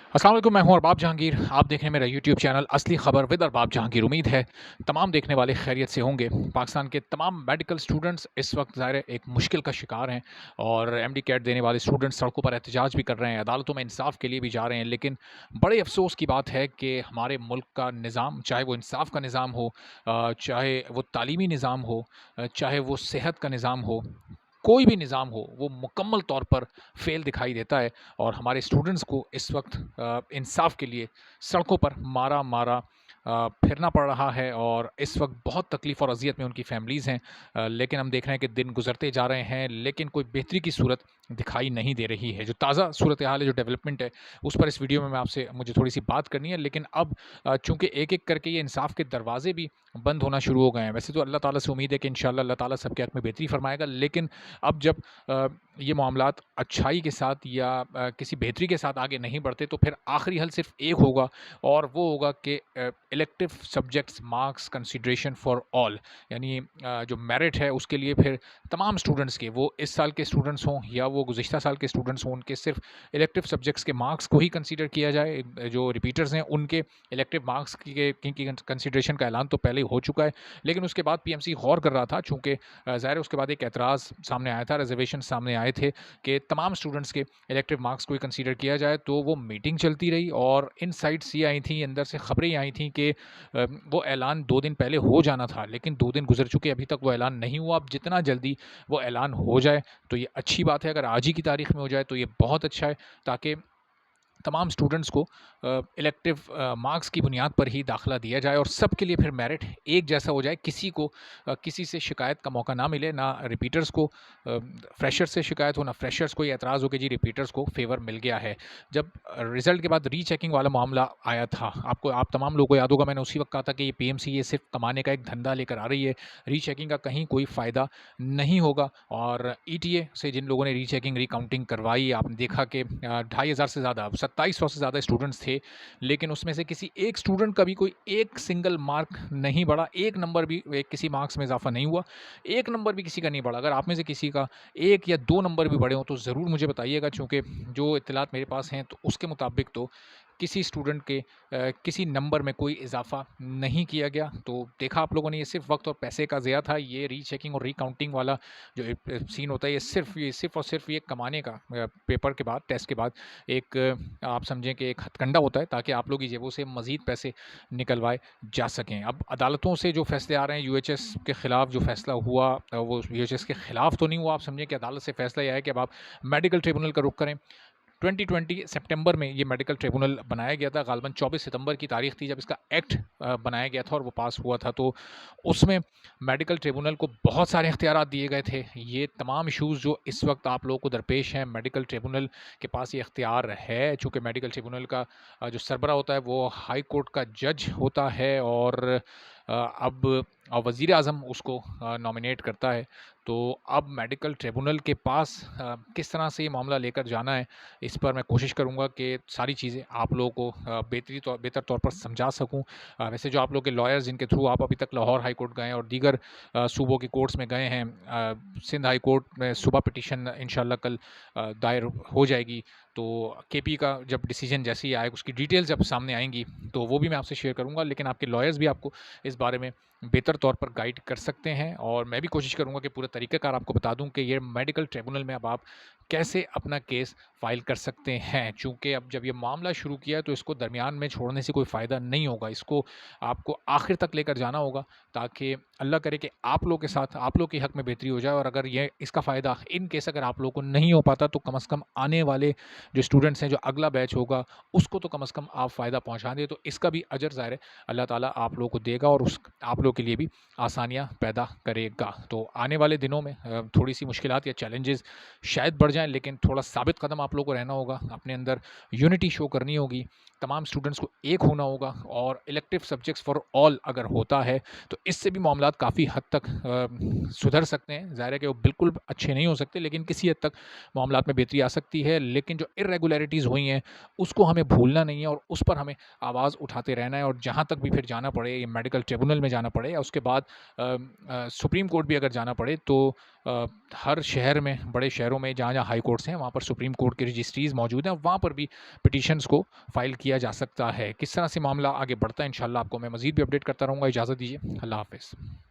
अस्सलाम वालेकुम, मैं हूं अरबाब जहांगीर। आप देख रहे हैं मेरा यूट्यूब चैनल असली खबर विद अरबाब जहांगीर। उम्मीद है तमाम देखने वाले खैरियत से होंगे। पाकिस्तान के तमाम मेडिकल स्टूडेंट्स इस वक्त ज़ाहिर है एक मुश्किल का शिकार हैं और एमडी कैट देने वाले स्टूडेंट्स सड़कों पर एहतजाज भी कर रहे हैं, अदालतों में इंसाफ के लिए भी जा रहे हैं। लेकिन बड़े अफसोस की बात है कि हमारे मुल्क का निज़ाम, चाहे वो इंसाफ का निज़ाम हो, चाहे वो तालीमी निज़ाम हो, चाहे वो सेहत का निज़ाम हो, कोई भी निज़ाम हो, वो मुकम्मल तौर पर फ़ेल दिखाई देता है। और हमारे स्टूडेंट्स को इस वक्त इंसाफ के लिए सड़कों पर मारा-मारा फिरना पड़ रहा है और इस वक्त बहुत तकलीफ़ और अज़ियत में उनकी फैमिलीज़ हैं। लेकिन हम देख रहे हैं कि दिन गुज़रते जा रहे हैं, लेकिन कोई बेहतरी की सूरत दिखाई नहीं दे रही है। जो ताज़ा सूरत हाल है, जो डेवलपमेंट है, उस पर इस वीडियो में मैं आपसे मुझे थोड़ी-सी बात करनी है। लेकिन अब चूँकि एक-एक करके ये इंसाफ के दरवाज़े भी बंद होना शुरू हो गए हैं। वैसे तो अल्लाह ताला से उम्मीद है कि इंशाअल्लाह अल्लाह ताला सबके हक़ में बेहतरी फ़रमाएगा, लेकिन अब जब ये मामलात अच्छाई के साथ या किसी बेहतरी के साथ आगे नहीं बढ़ते, तो फिर आखिरी हल सिर्फ एक होगा और वो होगा कि elective subjects marks consideration for all, यानी जो मेरिट है उसके लिए फिर तमाम स्टूडेंट्स के, वो इस साल के स्टूडेंट्स हों या वो गुज़िश्ता साल के स्टूडेंट्स हों, उनके सिर्फ इलेक्टिव सब्जेक्ट्स के मार्क्स को ही कंसीडर किया जाए। जो रिपीटर्स हैं उनके इलेक्टिव मार्क्स की कंसीडरेशन का ऐलान तो पहले ही हो चुका है, लेकिन उसके बाद पीएमसी गौर कर रहा था, चूँकि ज़ाहिर है उसके बाद एक एतराज़ सामने आया था, रिजर्वेशन सामने आए थे कि तमाम स्टूडेंट्स के इलेक्टिव मार्क्स को ही कंसीडर किया जाए। तो वो मीटिंग चलती रही और इनसाइट्स ये आई थी, अंदर से खबरें ये आई थी कि वो ऐलान 2 दिन पहले हो जाना था, लेकिन 2 दिन गुज़र चुके, अभी तक वो ऐलान नहीं हुआ। अब जितना जल्दी वो ऐलान हो जाए तो ये अच्छी बात है, अगर आज ही की तारीख में हो जाए तो ये बहुत अच्छा है, ताकि तमाम स्टूडेंट्स को इलेक्टिव मार्क्स की बुनियाद पर ही दाखिला दिया जाए और सबके लिए फिर मेरिट एक जैसा हो जाए। किसी को किसी से शिकायत का मौका ना मिले, ना रिपीटर्स को फ्रेशर्स से शिकायत हो, ना फ्रेशर्स को ये एतराज़ हो कि जी रिपीटर्स को फेवर मिल गया है। जब रिज़ल्ट के बाद रीचेकिंग वाला मामला आया था, आप तमाम लोगों को याद होगा, मैंने उसी वक्त कहा था कि ये पीएमसी ये सिर्फ कमाने का एक धंधा लेकर आ रही है, रीचेकिंग का कहीं कोई फ़ायदा नहीं होगा। और ईटीए से जिन लोगों ने रीचेकिंग रिकाउंटिंग करवाई, आपने देखा कि 2500 से ज़्यादा, 2700 से ज़्यादा स्टूडेंट्स थे, लेकिन उसमें से किसी एक स्टूडेंट का भी कोई एक सिंगल मार्क नहीं बढ़ा, एक नंबर भी किसी मार्क्स में इजाफा नहीं हुआ, एक नंबर भी किसी का नहीं बढ़ा। अगर आप में से किसी का 1 या 2 नंबर भी बढ़े हों तो ज़रूर मुझे बताइएगा, चूँकि जो इत्तलात मेरे पास हैं तो उसके मुताबिक तो किसी स्टूडेंट के किसी नंबर में कोई इजाफा नहीं किया गया। तो देखा आप लोगों ने, ये सिर्फ वक्त और पैसे का ज़िया था। ये रीचेकिंग और रिकाउंटिंग वाला जो सीन होता है, ये सिर्फ और सिर्फ ये कमाने का, पेपर के बाद, टेस्ट के बाद एक आप समझें कि एक हथकंडा होता है, ताकि आप लोग की जेबों से मज़ीद पैसे निकलवाए जा सकें। अब अदालतों से जो फैसले आ रहे हैं, यूएचएस के खिलाफ जो फैसला हुआ, वो यूएचएस के खिलाफ तो नहीं हुआ। आप समझें कि अदालत से फैसला यह है कि अब आप मेडिकल ट्रिब्यूनल का रुख करें। 2020 सितंबर में ये मेडिकल ट्रिब्यूनल बनाया गया था, गालिबन 24 सितंबर की तारीख थी जब इसका एक्ट बनाया गया था और वो पास हुआ था। तो उसमें मेडिकल ट्रिब्यूनल को बहुत सारे इख्तियारात दिए गए थे। ये तमाम इश्यूज़ जो इस वक्त आप लोगों को दरपेश हैं, मेडिकल ट्रिब्यूनल के पास ये इख्तियार है, चूँकि मेडिकल ट्रिब्यूनल का जो सरबरा होता है वो हाई कोर्ट का जज होता है और अब वज़ीर आज़म उसको नॉमिनेट करता है। तो अब मेडिकल ट्रिब्यूनल के पास किस तरह से ये मामला लेकर जाना है, इस पर मैं कोशिश करूँगा कि सारी चीज़ें आप लोगों को बेहतर तौर पर समझा सकूँ। वैसे जो आप लोग के लॉयर्स जिनके थ्रू आप अभी तक लाहौर हाई कोर्ट गए हैं और दीगर सूबों की कोर्ट्स में गए हैं, सिंध हाई कोर्ट में सुबह पिटीशन इंशाल्लाह कल दायर हो जाएगी। तो केपी का जब डिसीजन जैसे ही आएगा, उसकी डिटेल्स जब सामने आएँगी तो वो भी मैं आपसे शेयर करूँगा। लेकिन आपके लॉयर्स भी आपको इस बारे में बेहतर तौर पर गाइड कर सकते हैं और मैं भी कोशिश करूँगा कि पूरा तरीक़ाकार आपको बता दूँ कि ये मेडिकल ट्रिब्यूनल में अब आप कैसे अपना केस फ़ाइल कर सकते हैं। चूँकि अब जब ये मामला शुरू किया है तो इसको दरमियान में छोड़ने से कोई फ़ायदा नहीं होगा। इसको आपको आखिर तक लेकर जाना होगा, ताकि अल्लाह करे कि आप लोग के साथ, आप लोग के हक़ में बेहतरी हो जाए। और अगर ये इसका फ़ायदा इन केस अगर आप लोगों को नहीं हो पाता, तो कम से कम आने वाले जो स्टूडेंट्स हैं, जो अगला बैच होगा, उसको तो कम से कम आप फ़ायदा पहुँचा दें। तो इसका भी अजर ज़ाहिर है अल्लाह ताला आप लोगों को देगा और उस आप लोगों के लिए भी आसानियाँ पैदा करेगा। तो आने वाले दिनों में थोड़ी-सी मुश्किलात या चैलेंजेस शायद बढ़ जाएँ, लेकिन थोड़ा साबित कदम आप लोगों को रहना होगा, अपने अंदर यूनिटी शो करनी होगी, तमाम स्टूडेंट्स को एक होना होगा। और इलेक्टिव सब्जेक्ट्स फॉर ऑल अगर होता है तो इससे भी मामलात काफ़ी हद तक सुधर सकते हैं। ज़ाहिर है कि वो बिल्कुल अच्छे नहीं हो सकते, लेकिन किसी हद तक मामलात में बेहतरी आ सकती है। लेकिन जो इर्रेगुलरिटीज़ हुई हैं उसको हमें भूलना नहीं है और उस पर हमें आवाज़ उठाते रहना है। और जहाँ तक भी फिर जाना पड़े, ये मेडिकल ट्रिब्यूनल में जाना पड़े या उसके बाद सुप्रीम कोर्ट भी अगर जाना पड़े, तो हर शहर में, बड़े शहरों में जहाँ-जहाँ हाई कोर्ट्स हैं, वहाँ पर सुप्रीम कोर्ट की रजिस्ट्रीज़ मौजूद हैं, वहाँ पर भी पिटीशंस को फ़ाइल किया जा सकता है। किस तरह से मामला आगे बढ़ता है इंशाअल्लाह आपको मैं मज़ीद भी अपडेट करता रहूँगा। इजाज़त दीजिए। अल्लाह हाफ़िज़।